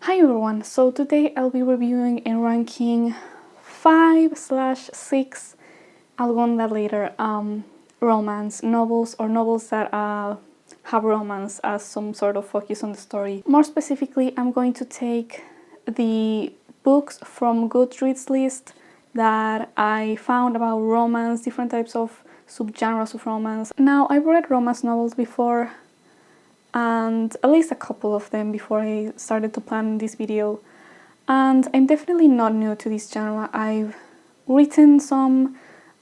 Hi everyone, so today I'll be reviewing and ranking 5/6, I'll go on that later, romance novels or novels that have romance as some sort of focus on the story. More specifically, I'm going to take the books from Goodreads list that I found about romance, different types of subgenres of romance. Now, I've read romance novels before, and at least a couple of them before I started to plan this video, and I'm definitely not new to this genre. I've written some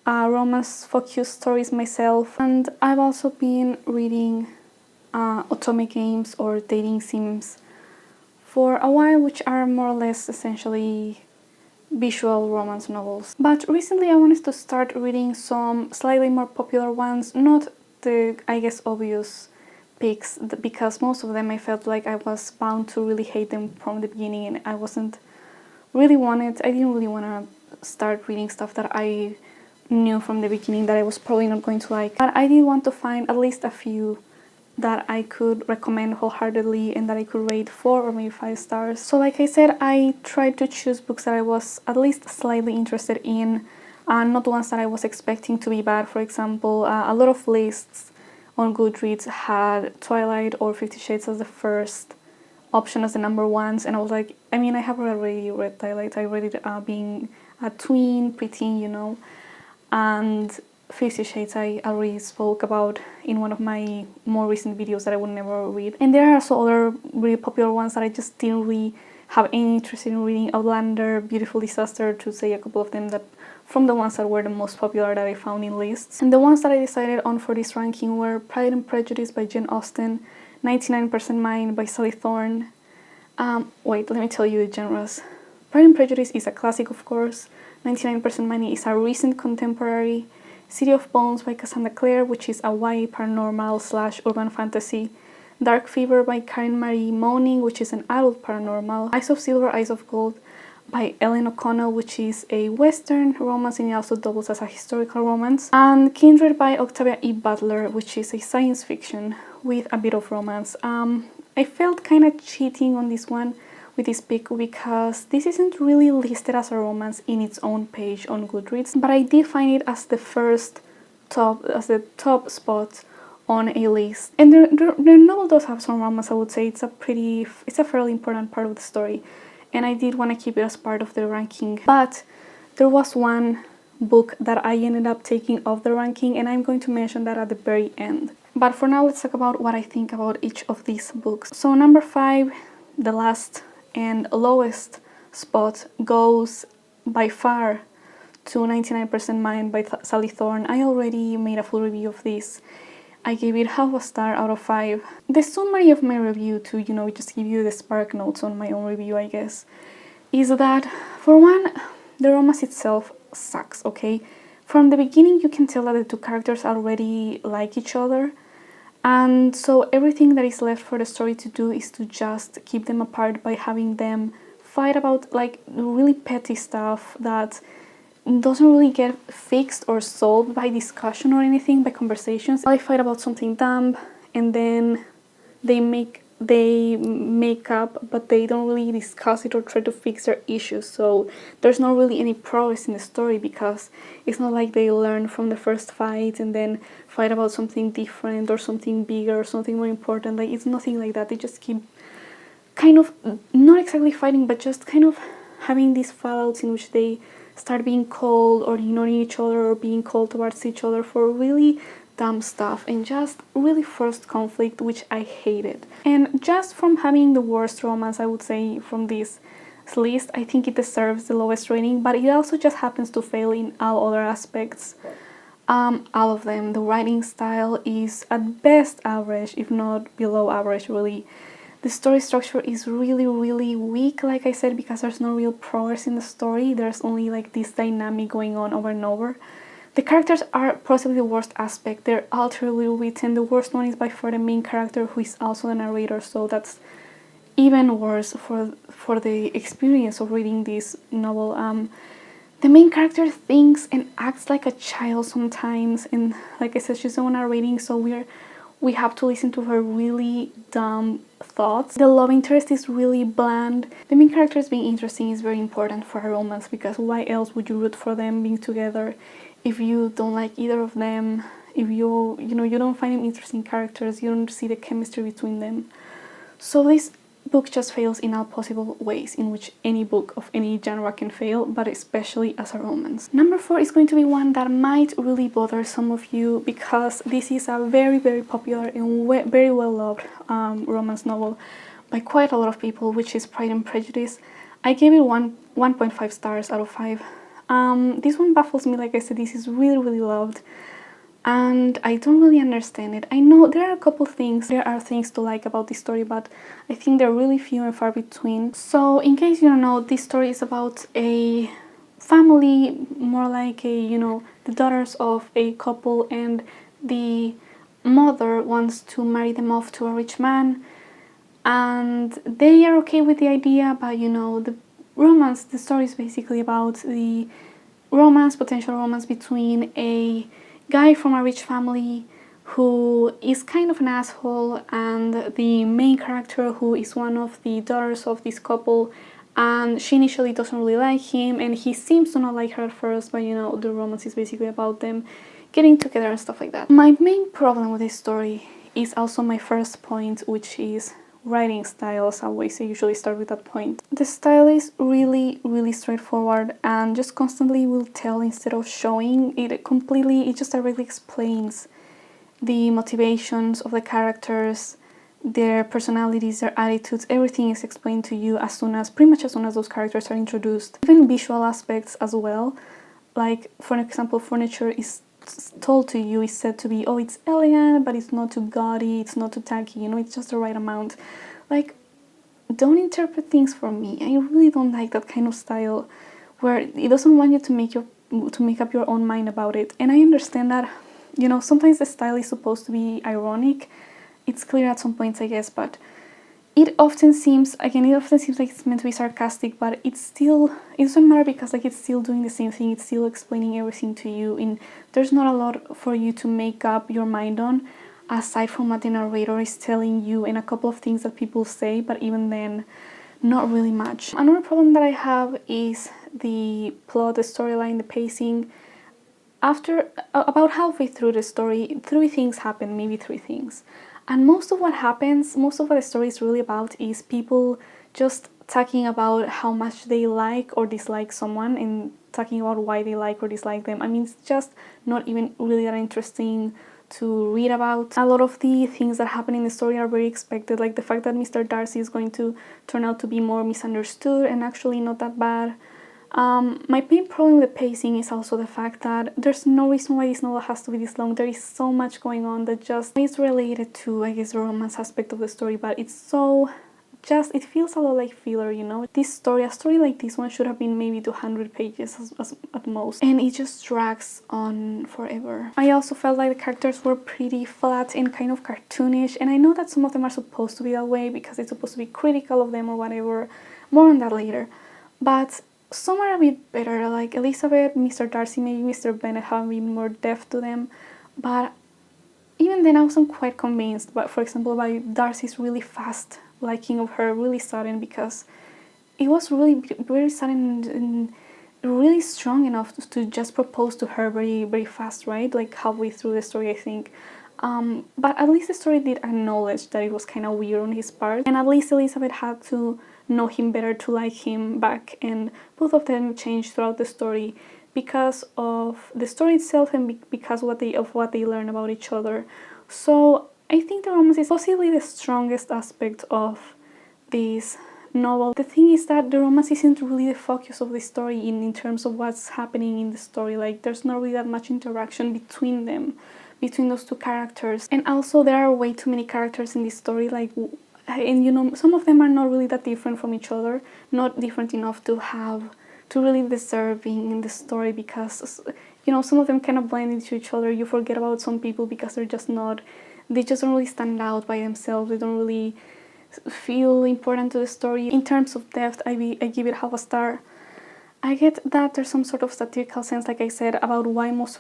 romance focused stories myself, and I've also been reading otome games or dating sims for a while, which are more or less essentially visual romance novels. But recently I wanted to start reading some slightly more popular ones, not the, I guess, obvious picks, because most of them I felt like I was bound to really hate them from the beginning, and I didn't really want to start reading stuff that I knew from the beginning that I was probably not going to like. But I did want to find at least a few that I could recommend wholeheartedly and that I could rate 4 or maybe 5 stars. So like I said, I tried to choose books that I was at least slightly interested in, not ones that I was expecting to be bad. For example, a lot of lists on Goodreads had Twilight or 50 Shades as the first option as the number ones, and I was like, I mean, I have already read Twilight. I read it being a tween, preteen, you know, and 50 Shades I already spoke about in one of my more recent videos that I would never read. And there are also other really popular ones that I just didn't really have any interest in reading. Outlander, Beautiful Disaster, to say a couple of them, that from the ones that were the most popular that I found in lists. And the ones that I decided on for this ranking were Pride and Prejudice by Jane Austen, 99% Mine by Sally Thorne. Wait, let me tell you the genres. Pride and Prejudice is a classic, of course. 99% Mine is a recent contemporary. City of Bones by Cassandra Clare, which is a YA paranormal / urban fantasy. Darkfever by Karen Marie Moning, which is an adult paranormal. Eyes of Silver, Eyes of Gold by Ellen O'Connell, which is a western romance and it also doubles as a historical romance. And Kindred by Octavia Butler, which is a science fiction with a bit of romance. I felt kind of cheating on this one with this pick because this isn't really listed as a romance in its own page on Goodreads, but I did find it as the top spot on a list. And the novel does have some romance, I would say. It's a fairly important part of the story, and I did want to keep it as part of the ranking. But there was one book that I ended up taking off the ranking, and I'm going to mention that at the very end. But for now, let's talk about what I think about each of these books. So number 5, the last and lowest spot, goes by far to 99% Mine by Sally Thorne. I already made a full review of this. I gave it half a star out of 5. The summary of my review, to just give you the spark notes on my own review, I guess, is that, for one, the romance itself sucks, okay? From the beginning, you can tell that the two characters already like each other, and so everything that is left for the story to do is to just keep them apart by having them fight about like really petty stuff that doesn't really get fixed or solved by discussion or anything, by conversations. They fight about something dumb and then they make up, but they don't really discuss it or try to fix their issues. So there's not really any progress in the story because it's not like they learn from the first fight and then fight about something different or something bigger or something more important. Like, it's nothing like that. They just keep kind of not exactly fighting, but just kind of having these fallouts in which they start being cold or ignoring each other or being cold towards each other for really dumb stuff, and just really forced conflict, which I hated. And just from having the worst romance, I would say, from this list, I think it deserves the lowest rating, but it also just happens to fail in all other aspects. All of them. The writing style is at best average, if not below average, really. The story structure is really, really weak, like I said, because there's no real progress in the story. There's only like this dynamic going on over and over. The characters are possibly the worst aspect. They're alternately written. The worst one is by far the main character, who is also the narrator, so that's even worse for the experience of reading this novel. The main character thinks and acts like a child sometimes, and like I said, she's the one narrating, so we have to listen to her really dumb thoughts. The love interest is really bland. The main characters being interesting is very important for a romance, because why else would you root for them being together if you don't like either of them, if you don't find them interesting characters, you don't see the chemistry between them. So this book just fails in all possible ways in which any book of any genre can fail, but especially as a romance. Number 4 is going to be one that might really bother some of you, because this is a very, very popular and very well loved romance novel by quite a lot of people, which is Pride and Prejudice. I gave it 1.5 stars out of 5. This one baffles me. Like I said, this is really, really loved, and I don't really understand it. I know there are things to like about this story, but I think they're really few and far between. So in case you don't know, this story is about a family, more like the daughters of a couple, and the mother wants to marry them off to a rich man, and they are okay with the idea, but the story is basically about the potential romance between a guy from a rich family who is kind of an asshole, and the main character, who is one of the daughters of this couple, and she initially doesn't really like him, and he seems to not like her at first, but the romance is basically about them getting together and stuff like that. My main problem with this story is also my first point, which is writing style. As always, I usually start with that point. The style is really, really straightforward and just constantly will tell instead of showing. It just directly explains the motivations of the characters, their personalities, their attitudes. Everything is explained to you pretty much as soon as those characters are introduced. Even visual aspects as well. Like, for example, furniture is told to you, is said to be, oh, it's elegant, but it's not too gaudy, it's not too tacky, it's just the right amount. Like, don't interpret things for me. I really don't like that kind of style where it doesn't want you to make up your own mind about it. And I understand that, sometimes the style is supposed to be ironic. It's clear at some points, I guess, but it often seems like it's meant to be sarcastic, but it doesn't matter, because it's still doing the same thing. It's still explaining everything to you, and there's not a lot for you to make up your mind on, aside from what the narrator is telling you and a couple of things that people say, but even then, not really much. Another problem that I have is the plot, the storyline, the pacing. After about halfway through the story, 3 things happen, maybe 3 things. And most of what the story is really about is people just talking about how much they like or dislike someone, and talking about why they like or dislike them. I mean, it's just not even really that interesting to read about. A lot of the things that happen in the story are very expected, like the fact that Mr. Darcy is going to turn out to be more misunderstood and actually not that bad. My main problem with the pacing is also the fact that there's no reason why this novel has to be this long. There is so much going on that just is related to, I guess, the romance aspect of the story, but it feels a lot like filler, a story like this one should have been maybe 200 pages at most, and it just drags on forever. I also felt like the characters were pretty flat and kind of cartoonish, and I know that some of them are supposed to be that way because it's supposed to be critical of them or whatever. More on that later. But some are a bit better, like Elizabeth, Mr. Darcy, maybe Mr. Bennet have a bit more depth to them, but even then I wasn't quite convinced. But for example, by Darcy's really fast liking of her, really sudden, because it was really very sudden and really strong enough to just propose to her very, very fast, right? Like halfway through the story, I think. But at least the story did acknowledge that it was kind of weird on his part, and at least Elizabeth had to know him better to like him back, and both of them changed throughout the story because of the story itself and because of what they learn about each other. So I think the romance is possibly the strongest aspect of this novel. The thing is that the romance isn't really the focus of the story in terms of what's happening in the story. Like, there's not really that much interaction between them, between those 2 characters. And also there are way too many characters in this story, and some of them are not really that different from each other, not different enough to really deserve being in the story, because some of them kind of blend into each other. You forget about some people because they just don't really stand out by themselves. They don't really feel important to the story. In terms of depth, I give it half a star. I get that there's some sort of satirical sense, like I said, about why so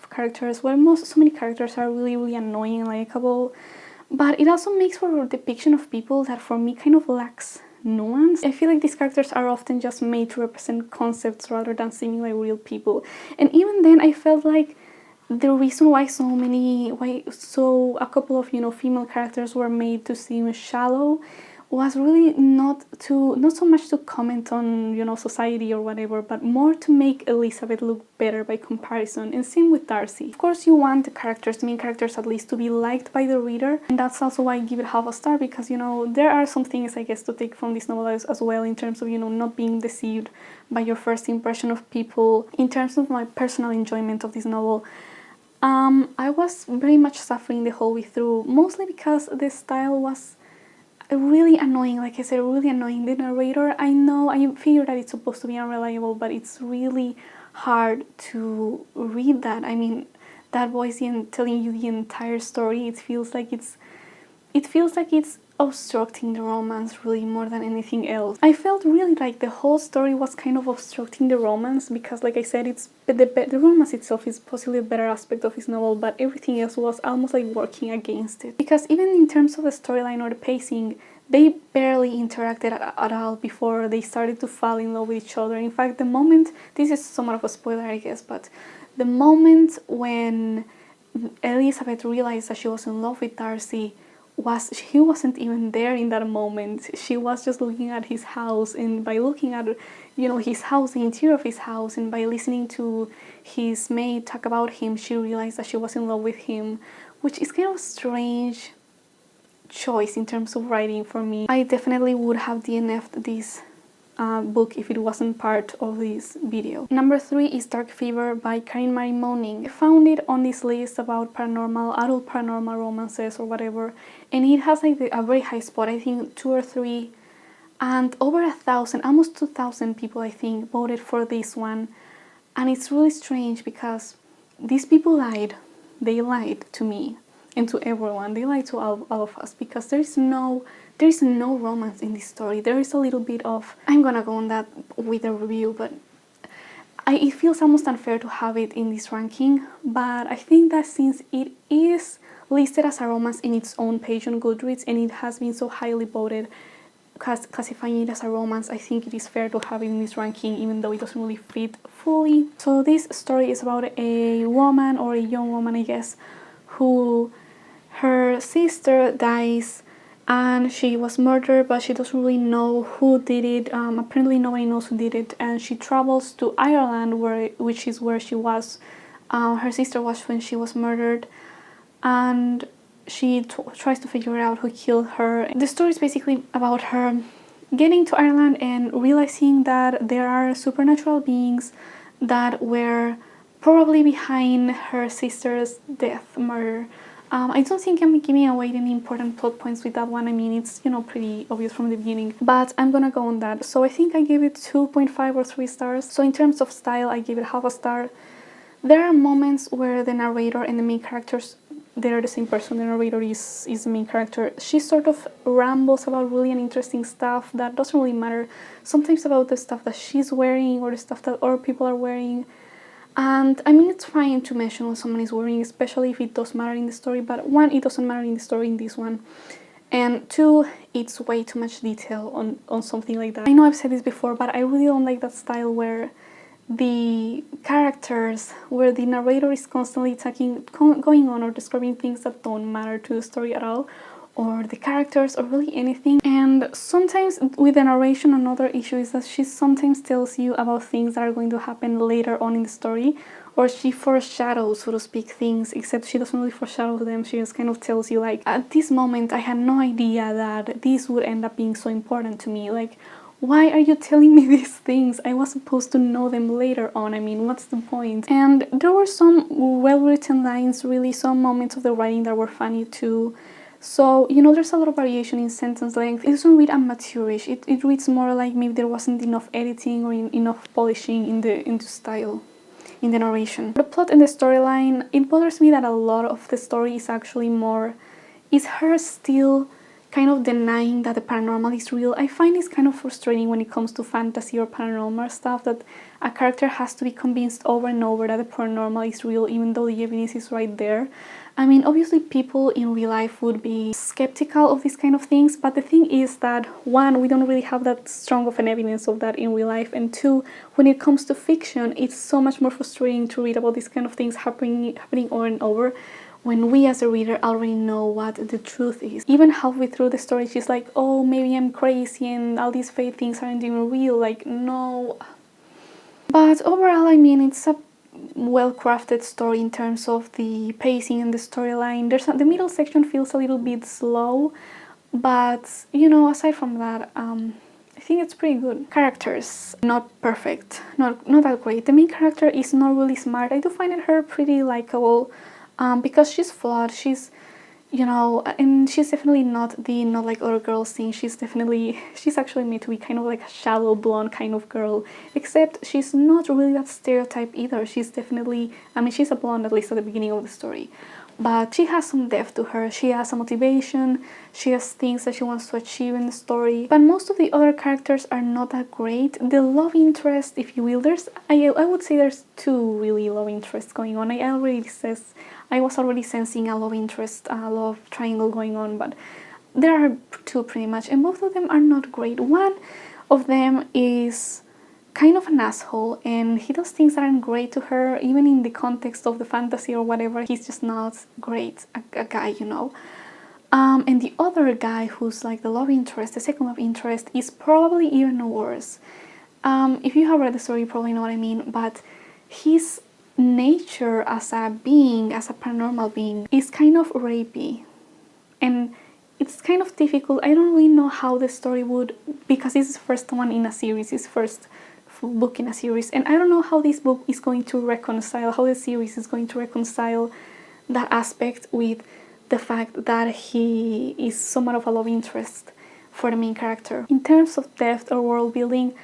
many characters are really, really annoying and likable, but it also makes for a depiction of people that for me kind of lacks nuance. I feel like these characters are often just made to represent concepts rather than seeming like real people. And even then I felt like the reason why a couple of, you know, female characters were made to seem shallow was really not so much to comment on, you know, society or whatever, but more to make Elizabeth look better by comparison. And same with Darcy. Of course you want the main characters at least, to be liked by the reader, and that's also why I give it half a star, because, you know, there are some things I guess to take from this novel as well, in terms of, you know, not being deceived by your first impression of people. In terms of my personal enjoyment of this novel, I was very much suffering the whole way through, mostly because the style was really annoying. Like I said, really annoying. The narrator, I know, I figure that it's supposed to be unreliable, but it's really hard to read that. I mean, that voice telling you the entire story, it feels like it's obstructing the romance really more than anything else. I felt really like the whole story was kind of obstructing the romance, because like I said, the romance itself is possibly a better aspect of this novel, but everything else was almost like working against it. Because even in terms of the storyline or the pacing, they barely interacted at all before they started to fall in love with each other. In fact, the moment, this is somewhat of a spoiler I guess, but the moment when Elizabeth realized that she was in love with Darcy, he wasn't even there in that moment. She was just looking at his house, and by looking at, you know, his house, the interior of his house, and by listening to his maid talk about him, she realized that she was in love with him, which is kind of a strange choice in terms of writing for me. I definitely would have DNF'd this book if it wasn't part of this video. Number 3 is Darkfever by Karen Marie Moning. I found it on this list about adult paranormal romances or whatever, and it has like a very high spot, I think 2 or 3, and over 1,000, almost 2,000 people I think voted for this one. And it's really strange because these people lied. They lied to me and to everyone. They lied to all of us, because there is no romance in this story. There is a little bit of, I'm gonna go on that with a review, but it feels almost unfair to have it in this ranking. But I think that since it is listed as a romance in its own page on Goodreads, and it has been so highly voted, classifying it as a romance, I think it is fair to have it in this ranking, even though it doesn't really fit fully. So this story is about a woman, or a young woman I guess, who her sister dies and she was murdered, but she doesn't really know who did it. Apparently nobody knows who did it, and she travels to Ireland, which is where she was. Her sister was when she was murdered, and she tries to figure out who killed her. The story is basically about her getting to Ireland and realizing that there are supernatural beings that were probably behind her sister's murder. I don't think I'm giving away any important plot points with that one. I mean, it's, you know, pretty obvious from the beginning, but I'm gonna go on that. So I think I gave it 2.5 or 3 stars. So in terms of style, I gave it half a star. There are moments where the narrator and the main characters, they are the same person. The narrator is the main character. She sort of rambles about really uninteresting stuff that doesn't really matter. Sometimes about the stuff that she's wearing or the stuff that other people are wearing. And I mean, it's fine to mention what someone is wearing, especially if it does matter in the story, but 1, it doesn't matter in the story in this one, and 2, it's way too much detail on something like that. I know I've said this before, but I really don't like that style where the characters, where the narrator is constantly going on or describing things that don't matter to the story at all, or the characters, or really anything. And sometimes with the narration, another issue is that she sometimes tells you about things that are going to happen later on in the story, or she foreshadows, so to speak, things, except she doesn't really foreshadow them. She just kind of tells you, like, at this moment I had no idea that this would end up being so important to me. Like, why are you telling me these things? I was supposed to know them later on. I mean, what's the point? And there were some well-written lines, really, some moments of the writing that were funny too. So, you know, there's a lot of variation in sentence length. It doesn't read amateurish. It reads more like maybe there wasn't enough editing or enough polishing in the style, in the narration. The plot and the storyline, it bothers me that a lot of the story is actually is her still kind of denying that the paranormal is real. I find it's kind of frustrating when it comes to fantasy or paranormal stuff, that a character has to be convinced over and over that the paranormal is real, even though the evidence is right there. I mean, obviously people in real life would be skeptical of these kind of things, but the thing is that one, we don't really have that strong of an evidence of that in real life, and two, when it comes to fiction, it's so much more frustrating to read about these kind of things happening over and over when we as a reader already know what the truth is. Even halfway through the story, she's like, oh, maybe I'm crazy and all these fake things aren't even real. Like, no. But overall, I mean, it's a well-crafted story in terms of the pacing and the storyline. The middle section feels a little bit slow, but you know, aside from that, I think it's pretty good. Characters, not perfect, not that great. The main character is not really smart. I do find her pretty likable, because she's flawed. She's, you know, and she's definitely not like other girls thing. She's actually made to be kind of like a shallow blonde kind of girl, except she's not really that stereotype either. She's definitely, I mean, she's a blonde at least at the beginning of the story, but she has some depth to her. She has a motivation, she has things that she wants to achieve in the story, but most of the other characters are not that great. The love interest, if you will, I would say there's two really love interests going on. I was already sensing a love interest, a love triangle going on, but there are two pretty much, and both of them are not great. One of them is kind of an asshole, and he does things that aren't great to her, even in the context of the fantasy or whatever. He's just not great, a guy, you know. And the other guy who's like the love interest, the second love interest, is probably even worse. If you have read the story, you probably know what I mean, but his nature as a being, as a paranormal being, is kind of rapey, and it's kind of difficult. I don't really know how the story would, because this is the first one in a series, his first book in a series, and I don't know how this book is going to reconcile, how the series is going to reconcile that aspect with the fact that he is somewhat of a love interest for the main character. In terms of depth or world building,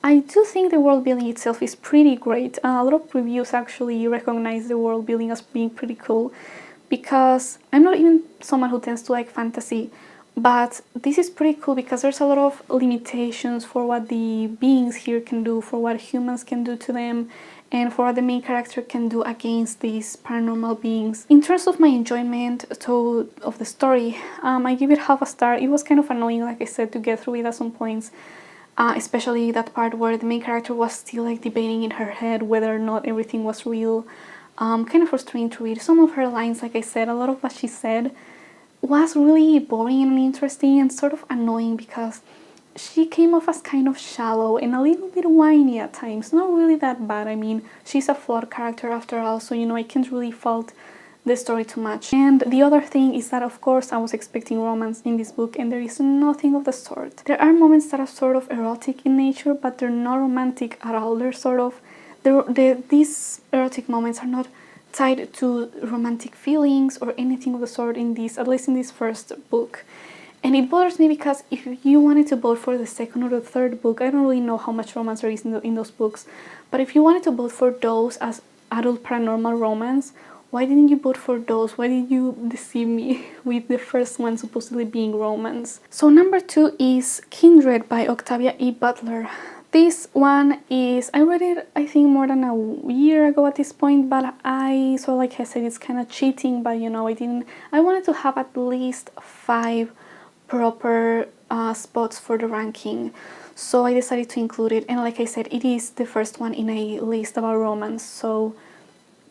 I do think the world building itself is pretty great. A lot of reviews actually recognize the world building as being pretty cool, because I'm not even someone who tends to like fantasy, but this is pretty cool because there's a lot of limitations for what the beings here can do, for what humans can do to them, and for what the main character can do against these paranormal beings. In terms of my enjoyment of the story, I give it half a star. It was kind of annoying, like I said, to get through it at some points. Especially that part where the main character was still like debating in her head whether or not everything was real. Kind of frustrating to read. Some of her lines, like I said, a lot of what she said was really boring and uninteresting and sort of annoying because she came off as kind of shallow and a little bit whiny at times. Not really that bad. I mean, she's a flawed character after all, so you know, I can't really fault the story too much. And the other thing is that, of course, I was expecting romance in this book, and there is nothing of the sort. There are moments that are sort of erotic in nature, but they're not romantic at all. They're sort of these erotic moments are not tied to romantic feelings or anything of the sort in this, at least in this first book. And it bothers me because if you wanted to vote for the second or the third book, I don't really know how much romance there is in those books, but if you wanted to vote for those as adult paranormal romance, why didn't you vote for those? Why did you deceive me with the first one supposedly being romance? So number 2 is Kindred by Octavia E. Butler. This one is, I read it I think more than a year ago at this point, but so like I said, it's kind of cheating, but you know, I wanted to have at least 5 proper spots for the ranking, so I decided to include it, and like I said, it is the first one in a list about romance, so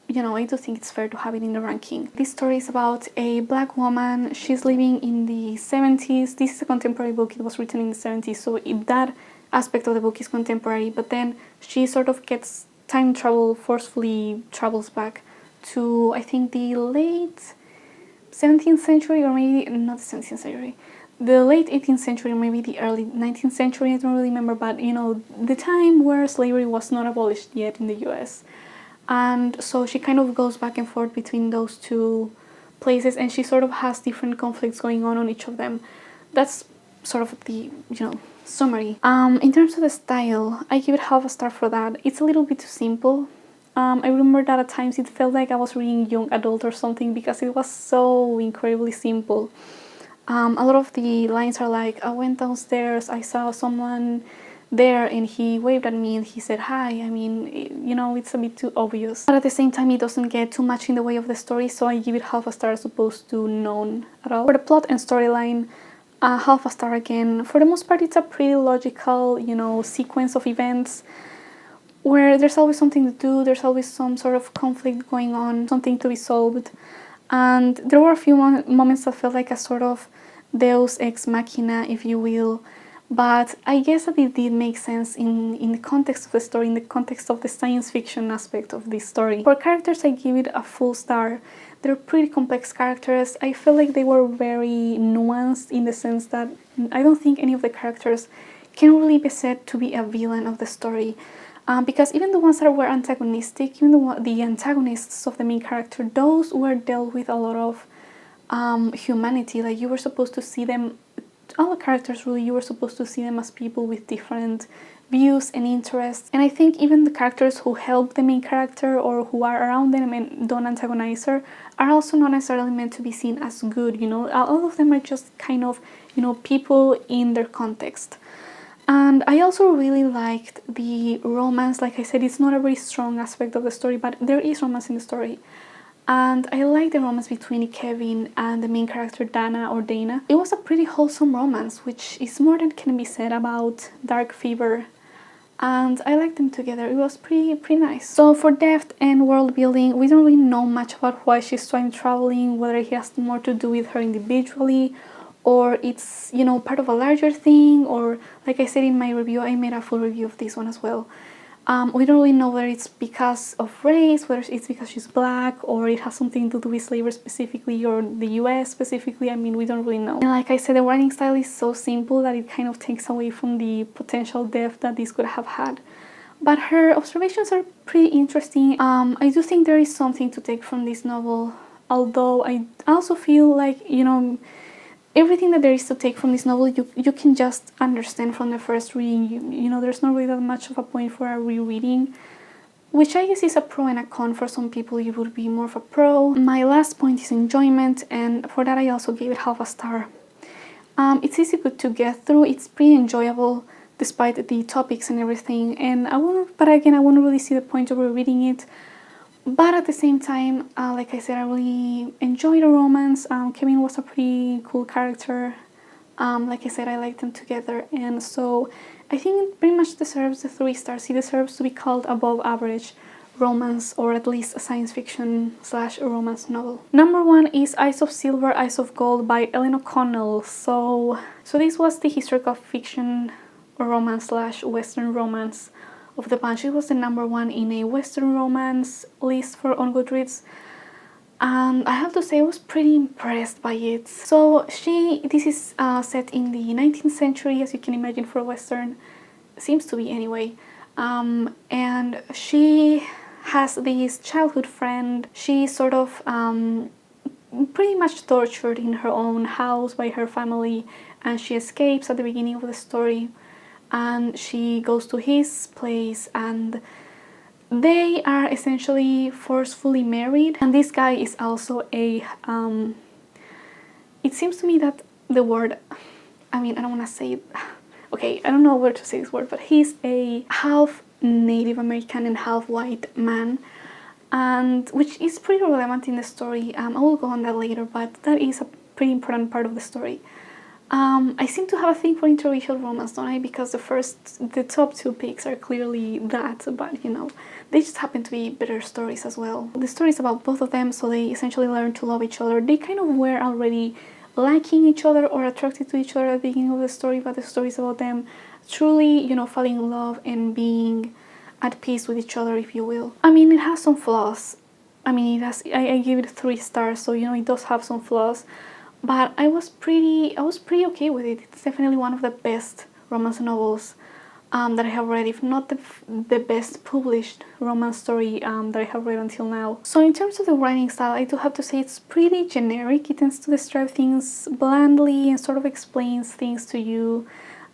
you know, I do think it's fair to have it in the ranking. This story is about a black woman. She's living in the 70s. This is a contemporary book. It was written in the 70s, so that aspect of the book is contemporary, but then she sort of gets time travel, forcefully travels back to, I think, the late 17th century, or maybe not the 17th century, the late 18th century, or maybe the early 19th century, I don't really remember, but you know, the time where slavery was not abolished yet in the US. And so she kind of goes back and forth between those two places, and she sort of has different conflicts going on each of them. That's sort of the, you know, summary. In terms of the style, I give it half a star for that. It's a little bit too simple. I remember that at times it felt like I was reading young adult or something because it was so incredibly simple. A lot of the lines are like, I went downstairs, I saw someone there and he waved at me and he said hi. I mean, you know, it's a bit too obvious. But at the same time, it doesn't get too much in the way of the story, so I give it half a star as opposed to none at all. For the plot and storyline, half a star again. For the most part, it's a pretty logical, you know, sequence of events where there's always something to do, there's always some sort of conflict going on, something to be solved. And there were a few moments that felt like a sort of deus ex machina, if you will. But I guess that it did make sense in the context of the story, in the context of the science fiction aspect of this story. For characters, I give it a full star. They're pretty complex characters. I feel like they were very nuanced in the sense that I don't think any of the characters can really be said to be a villain of the story. Because even the ones that were antagonistic, even the antagonists of the main character, those were dealt with a lot of humanity. Like, you were supposed to see them, all the characters really, you were supposed to see them as people with different views and interests. And I think even the characters who help the main character or who are around them and don't antagonize her are also not necessarily meant to be seen as good, you know. All of them are just kind of, you know, people in their context. And I also really liked the romance. Like I said, it's not a very strong aspect of the story, but there is romance in the story. And I like the romance between Kevin and the main character Dana or Dana. It was a pretty wholesome romance, which is more than can be said about Darkfever. And I liked them together. It was pretty nice. So for depth and world building, we don't really know much about why she's time traveling, whether it has more to do with her individually, or it's, you know, part of a larger thing, or like I said in my review, I made a full review of this one as well. We don't really know whether it's because of race, whether it's because she's black, or it has something to do with slavery specifically, or the US specifically. I mean, we don't really know. And like I said, the writing style is so simple that it kind of takes away from the potential depth that this could have had. But her observations are pretty interesting. I do think there is something to take from this novel, although I also feel like, you know, everything that there is to take from this novel, you can just understand from the first reading. You know, there's not really that much of a point for a rereading, which I guess is a pro and a con. For some people, it would be more of a pro. My last point is enjoyment, and for that I also gave it half a star. It's easy to get through. It's pretty enjoyable despite the topics and everything. And I wouldn't really see the point of rereading it. But at the same time, like I said, I really enjoyed the romance. Kevin was a pretty cool character. Like I said, I liked them together. And so I think it pretty much deserves the 3 stars. He deserves to be called above average romance, or at least a science fiction / romance novel. Number 1 is Eyes of Silver, Eyes of Gold by Ellen O'Connell. So this was the historical fiction romance / Western romance of the bunch. It was the number 1 in a Western romance list on Goodreads, and I have to say I was pretty impressed by it. So this is set in the 19th century, as you can imagine for a Western, seems to be anyway. And she has this childhood friend. She's sort of pretty much tortured in her own house by her family, and she escapes at the beginning of the story. And she goes to his place, and they are essentially forcefully married. And this guy is also a it seems to me that the word, I mean, I don't want to say it. Okay, I don't know where to say this word, but he's a half Native American and half white man, and which is pretty relevant in the story. I will go on that later, but that is a pretty important part of the story. I seem to have a thing for interracial romance, don't I? Because the top 2 picks are clearly that, but you know, they just happen to be better stories as well. The story is about both of them, so they essentially learn to love each other. They kind of were already liking each other or attracted to each other at the beginning of the story, but the story is about them truly, you know, falling in love and being at peace with each other, if you will. I mean, it has some flaws. I mean, I give it 3 stars, so you know, it does have some flaws. But I was pretty okay with it. It's definitely one of the best romance novels that I have read, if not the best published romance story that I have read until now. So in terms of the writing style, I do have to say it's pretty generic. It tends to describe things blandly and sort of explains things to you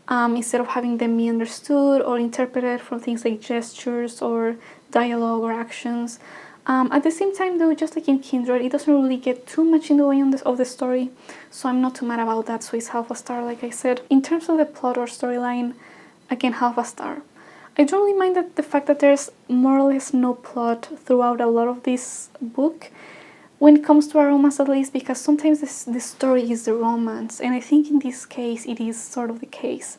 instead of having them be understood or interpreted from things like gestures or dialogue or actions. At the same time though, just like in Kindred, it doesn't really get too much in the way of the story, so I'm not too mad about that, so it's half a star like I said. In terms of the plot or storyline, again, half a star. I don't really mind the fact that there's more or less no plot throughout a lot of this book, when it comes to a romance at least, because sometimes the story is the romance, and I think in this case it is sort of the case.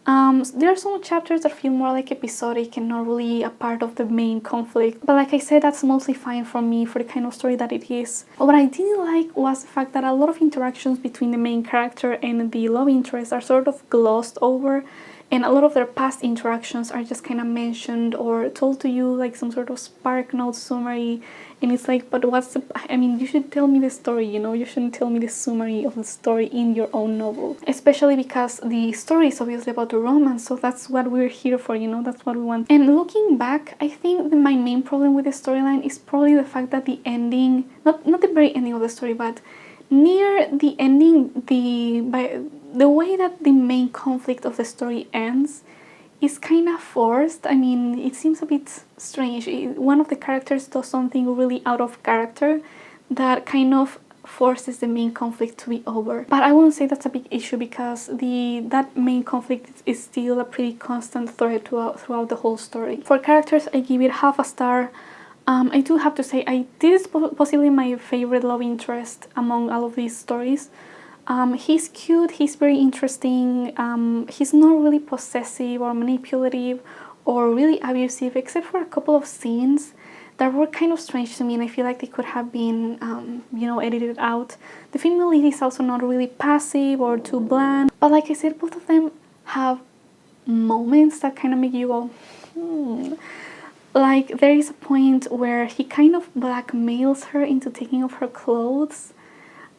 There are some chapters that feel more like episodic and not really a part of the main conflict, but like I said, that's mostly fine for me for the kind of story that it is. But what I didn't like was the fact that a lot of interactions between the main character and the love interest are sort of glossed over, and a lot of their past interactions are just kind of mentioned or told to you like some sort of spark note summary, and it's like, but what's the, I mean, you should tell me the story, you know, you shouldn't tell me the summary of the story in your own novel, especially because the story is obviously about the romance, so that's what we're here for, you know, that's what we want. And looking back, I think my main problem with the storyline is probably the fact that the ending, not the very ending of the story, but near the ending, the way that the main conflict of the story ends is kind of forced. I mean, it seems a bit strange. One of the characters does something really out of character that kind of forces the main conflict to be over. But I wouldn't say that's a big issue, because that main conflict is still a pretty constant thread throughout the whole story. For characters, I give it half a star. I do have to say, this is possibly my favorite love interest among all of these stories. He's cute, he's very interesting, he's not really possessive or manipulative or really abusive, except for a couple of scenes that were kind of strange to me, and I feel like they could have been, edited out. The female lead is also not really passive or too bland, but like I said, both of them have moments that kind of make you go, Like, there is a point where he kind of blackmails her into taking off her clothes.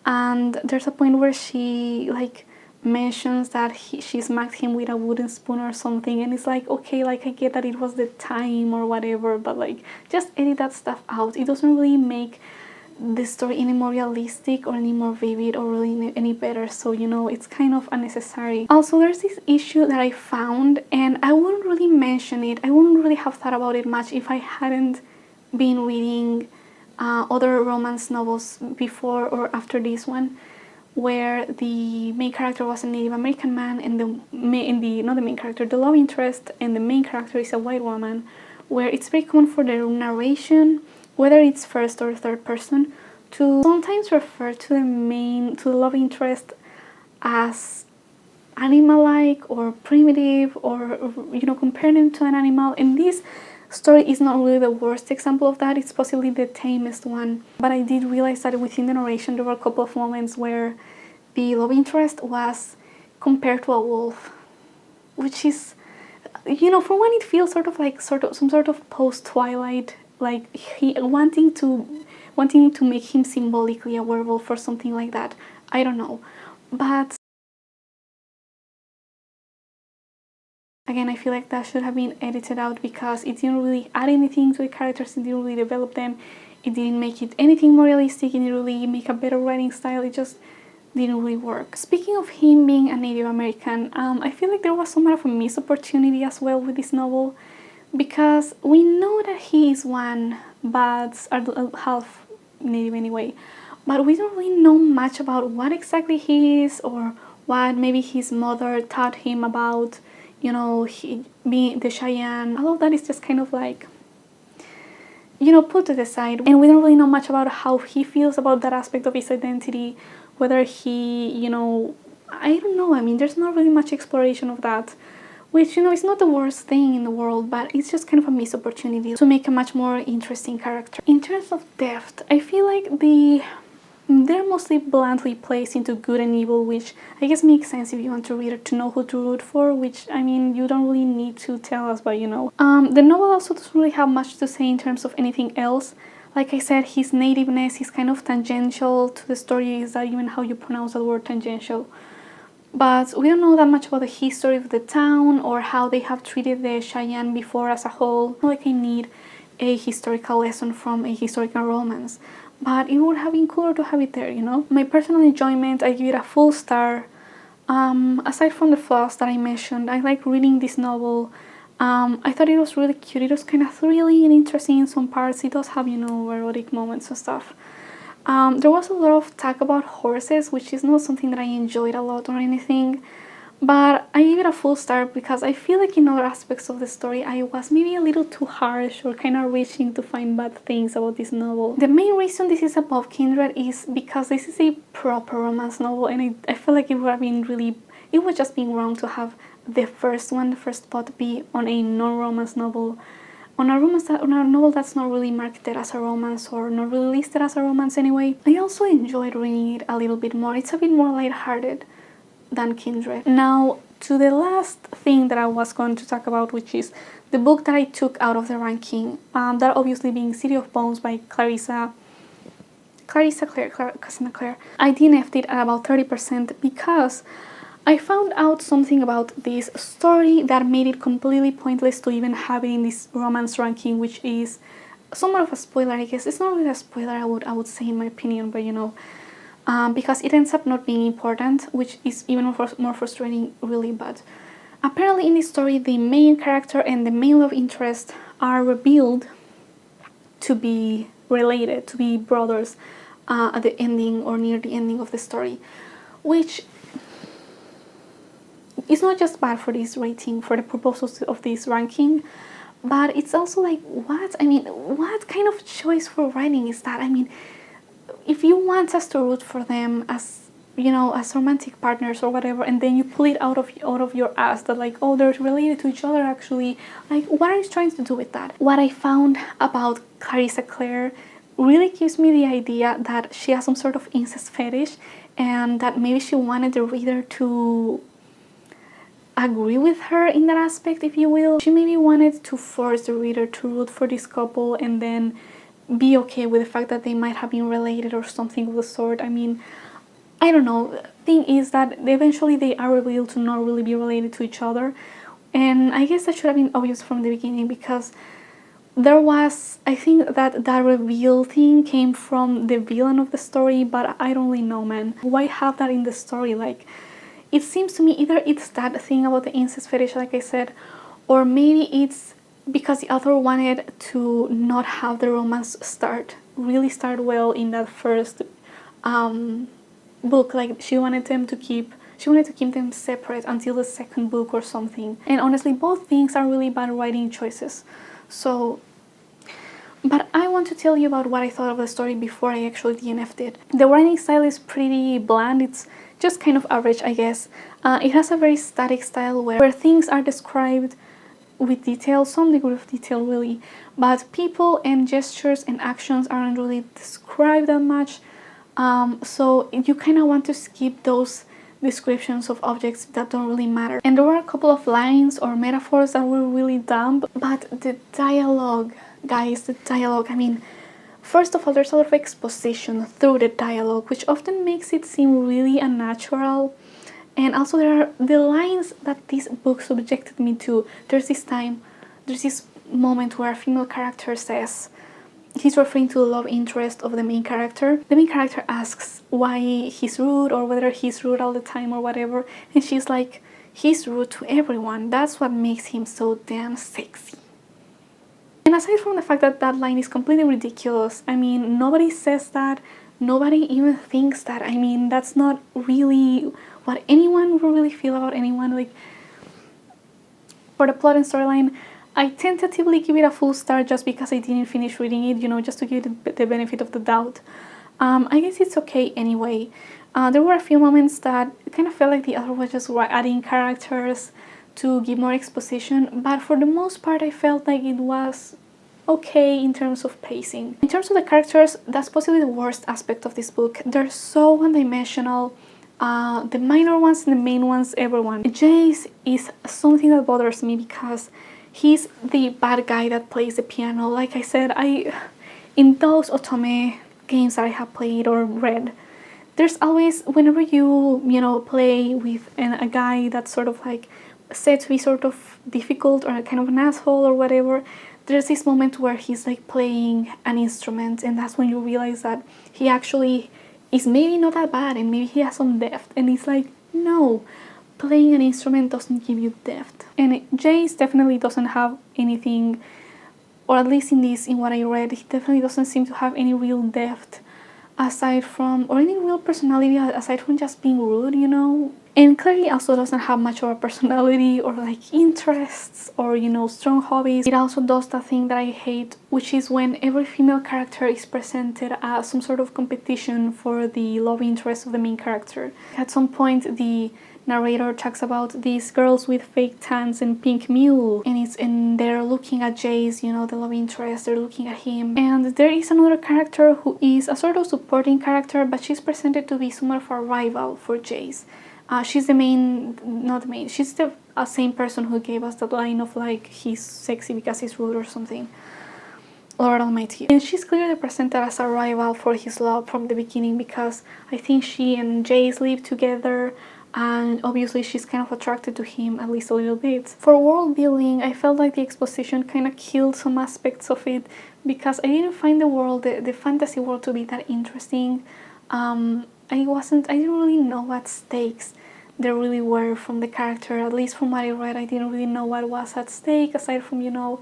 And there's a point where she like mentions that she smacked him with a wooden spoon or something, and it's like, okay, like I get that it was the time or whatever, but like just edit that stuff out. It doesn't really make the story any more realistic or any more vivid or really any better, so you know, it's kind of unnecessary. Also, there's this issue that I found, and I wouldn't really mention it, I wouldn't really have thought about it much if I hadn't been reading other romance novels before or after this one, where the main character was a Native American man, and the love interest and the main character is a white woman, where it's very common for the narration, whether it's first or third person, to sometimes refer to the love interest as animal-like or primitive, or compare them to an animal. And this story is not really the worst example of that, it's possibly the tamest one. But I did realize that within the narration there were a couple of moments where the love interest was compared to a wolf, which is, for one, it feels sort of some sort of post-Twilight, like he wanting to make him symbolically a werewolf or something like that. I don't know. But again, I feel like that should have been edited out, because it didn't really add anything to the characters, it didn't really develop them, it didn't make it anything more realistic, it didn't really make a better writing style, it just didn't really work. Speaking of him being a Native American, I feel like there was somewhat of a missed opportunity as well with this novel, because we know that he is one, but half Native anyway, but we don't really know much about what exactly he is, or what maybe his mother taught him about he being the Cheyenne. All of that is just kind of like, put to the side, and we don't really know much about how he feels about that aspect of his identity, whether he, I don't know, I mean, there's not really much exploration of that, which, is not the worst thing in the world, but it's just kind of a missed opportunity to make a much more interesting character. In terms of depth, I feel like they're mostly bluntly placed into good and evil, which I guess makes sense if you want to read it to know who to root for, which, I mean, you don't really need to tell us, but The novel also doesn't really have much to say in terms of anything else. Like I said, his nativeness is kind of tangential to the story. Is that even how you pronounce the word tangential? But we don't know that much about the history of the town or how they have treated the Cheyenne before as a whole. Not like I need a historical lesson from a historical romance, but it would have been cooler to have it there, My personal enjoyment, I give it a full star. Aside from the flaws that I mentioned, I like reading this novel. I thought it was really cute. It was kind of thrilling and interesting in some parts. It does have, erotic moments and stuff. There was a lot of talk about horses, which is not something that I enjoyed a lot or anything. But I give it a full star because I feel like in other aspects of the story I was maybe a little too harsh or kind of reaching to find bad things about this novel. The main reason this is above Kindred is because this is a proper romance novel, and I feel like it would have been really, it was just being wrong to have the first spot be on a non-romance novel, on a novel that's not really marketed as a romance or not really listed as a romance anyway. I also enjoyed reading it a little bit more. It's a bit more lighthearted than Kindred. Now, to the last thing that I was going to talk about, which is the book that I took out of the ranking. That obviously being City of Bones by Cassandra Clare. I DNF'd it at about 30% because I found out something about this story that made it completely pointless to even have it in this romance ranking, which is somewhat of a spoiler, I guess. It's not really a spoiler, I would say, in my opinion, but you know, because it ends up not being important, which is even more frustrating, really. But apparently in this story, the main character and the main love interest are revealed to be related, to be brothers at the ending or near the ending of the story, which is not just bad for this rating, for the purposes of this ranking, but it's also like, what? I mean, what kind of choice for writing is that? I mean, if you want us to root for them as, you know, as romantic partners or whatever, and then you pull it out of your ass that like, oh, they're related to each other actually, like, what are you trying to do with that? What I found about Clare really gives me the idea that she has some sort of incest fetish, and that maybe she wanted the reader to agree with her in that aspect, if you will. She maybe wanted to force the reader to root for this couple and then be okay with the fact that they might have been related or something of the sort. I mean, I don't know. The thing is that eventually they are revealed to not really be related to each other, and I guess that should have been obvious from the beginning, because there was, I think that reveal thing came from the villain of the story, but I don't really know, man. Why have that in the story? Like, it seems to me either it's that thing about the incest fetish, like I said, or maybe it's because the author wanted to not have the romance really start well in that first book. Like, she wanted to keep them separate until the second book or something. And honestly, both things are really bad writing choices. So, but I want to tell you about what I thought of the story before I actually DNF'd it. The writing style is pretty bland. It's just kind of average, I guess. It has a very static style where things are described with detail, some degree of detail really, but people and gestures and actions aren't really described that much. So you kind of want to skip those descriptions of objects that don't really matter. And there were a couple of lines or metaphors that were really dumb, but the dialogue, guys, the dialogue, I mean, first of all, there's a lot of exposition through the dialogue, which often makes it seem really unnatural. And also there are the lines that this book subjected me to. There's this moment where a female character says, he's referring to the love interest of the main character. The main character asks why he's rude, or whether he's rude all the time or whatever. And she's like, he's rude to everyone. That's what makes him so damn sexy. And aside from the fact that that line is completely ridiculous, I mean, nobody says that. Nobody even thinks that. I mean, that's not really what anyone would really feel about anyone. Like, for the plot and storyline, I tentatively give it a full star just because I didn't finish reading it, you know, just to give it the benefit of the doubt. I guess it's okay anyway. There were a few moments that kind of felt like the author was just adding characters to give more exposition, but for the most part I felt like it was okay in terms of pacing. In terms of the characters, that's possibly the worst aspect of this book. They're so one-dimensional. The minor ones and the main ones, everyone. Jace is something that bothers me because he's the bad guy that plays the piano. Like I said, in those otome games that I have played or read, there's always, whenever you play with a guy that's sort of like said to be sort of difficult or kind of an asshole or whatever, there's this moment where he's like playing an instrument, and that's when you realize that he actually is maybe not that bad and maybe he has some depth. And it's like, no, playing an instrument doesn't give you depth. And Jace definitely doesn't have anything, or at least in what I read, he definitely doesn't seem to have any real depth aside from, or any real personality aside from just being rude, you know. And Clary also doesn't have much of a personality or like interests or, you know, strong hobbies. It also does the thing that I hate, which is when every female character is presented as some sort of competition for the love interest of the main character. At some point, the narrator talks about these girls with fake tans and pink mule, and they're looking at Jace, you know, the love interest, they're looking at him. And there is another character who is a sort of supporting character, but she's presented to be somewhat of a rival for Jace. She's the main, not the main, she's the same person who gave us that line of like, he's sexy because he's rude or something. Lord Almighty. And she's clearly presented as a rival for his love from the beginning, because I think she and Jace live together, and obviously she's kind of attracted to him, at least a little bit. For world building, I felt like the exposition kind of killed some aspects of it, because I didn't find the world, the fantasy world, to be that interesting. I didn't really know what stakes there really were from the character. At least from what I read, I didn't really know what was at stake, aside from, you know,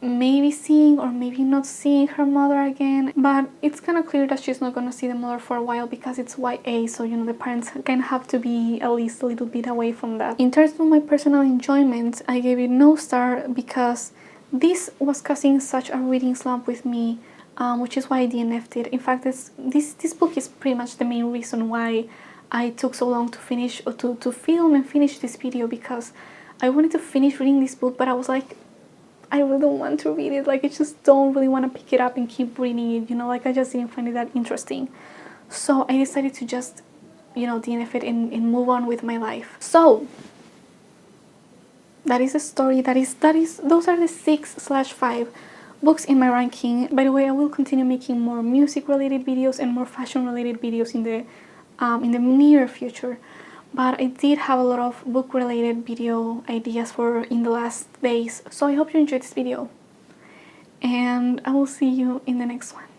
maybe seeing or maybe not seeing her mother again. But it's kind of clear that she's not going to see the mother for a while, because it's YA, so, you know, the parents kind of have to be at least a little bit away from that. In terms of my personal enjoyment, I gave it no star, because this was causing such a reading slump with me, which is why I DNF'd it. In fact, this book is pretty much the main reason why I took so long to finish, or to film and finish this video, because I wanted to finish reading this book, but I was like, I really don't want to read it. Like, I just don't really want to pick it up and keep reading it, you know, like I just didn't find it that interesting. So I decided to just, you know, DNF it and move on with my life. So that is the story. Those are the 6/5 books in my ranking. By the way, I will continue making more music related videos and more fashion related videos in the near future. But I did have a lot of book related video ideas for in the last days. So I hope you enjoyed this video, and I will see you in the next one.